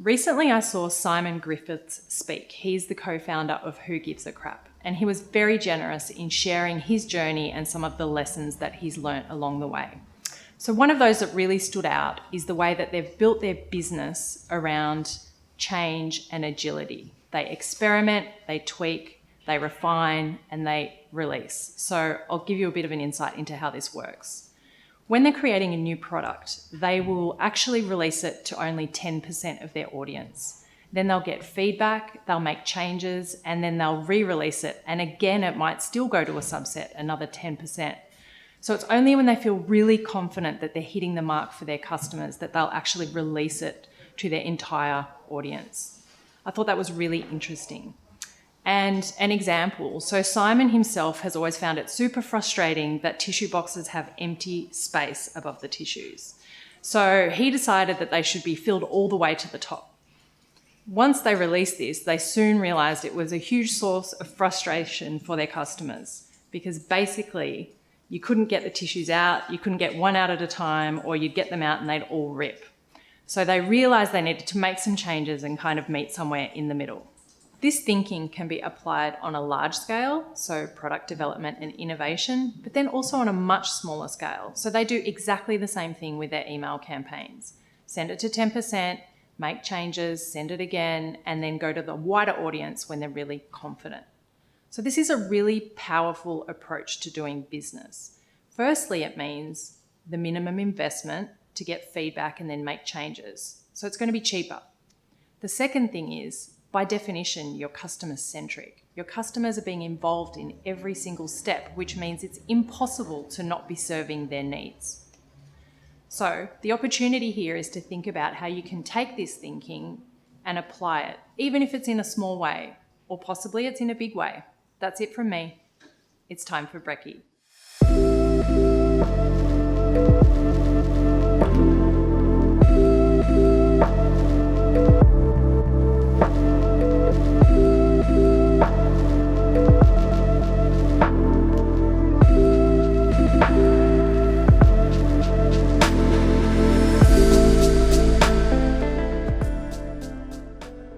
Recently, I saw Simon Griffiths speak. He's the co-founder of Who Gives a Crap, and he was very generous in sharing his journey and some of the lessons that he's learnt along the way. So one of those that really stood out is the way that they've built their business around change and agility. They experiment, they tweak, they refine, and they release. So I'll give you a bit of an insight into how this works. When they're creating a new product, they will actually release it to only 10% of their audience. Then they'll get feedback, they'll make changes, and then they'll re-release it. And again, it might still go to a subset, another 10%. So it's only when they feel really confident that they're hitting the mark for their customers that they'll actually release it to their entire audience. I thought that was really interesting. And an example, so Simon himself has always found it super frustrating that tissue boxes have empty space above the tissues. So he decided that they should be filled all the way to the top. Once they released this, they soon realized it was a huge source of frustration for their customers because basically you couldn't get the tissues out, you couldn't get one out at a time, or you'd get them out and they'd all rip. So they realized they needed to make some changes and kind of meet somewhere in the middle. This thinking can be applied on a large scale, so product development and innovation, but then also on a much smaller scale. So they do exactly the same thing with their email campaigns. Send it to 10%, make changes, send it again, and then go to the wider audience when they're really confident. So this is a really powerful approach to doing business. Firstly, it means the minimum investment to get feedback and then make changes. So it's going to be cheaper. The second thing is, by definition, you're customer-centric. Your customers are being involved in every single step, which means it's impossible to not be serving their needs. So the opportunity here is to think about how you can take this thinking and apply it, even if it's in a small way, or possibly it's in a big way. That's it from me. It's time for brekkie.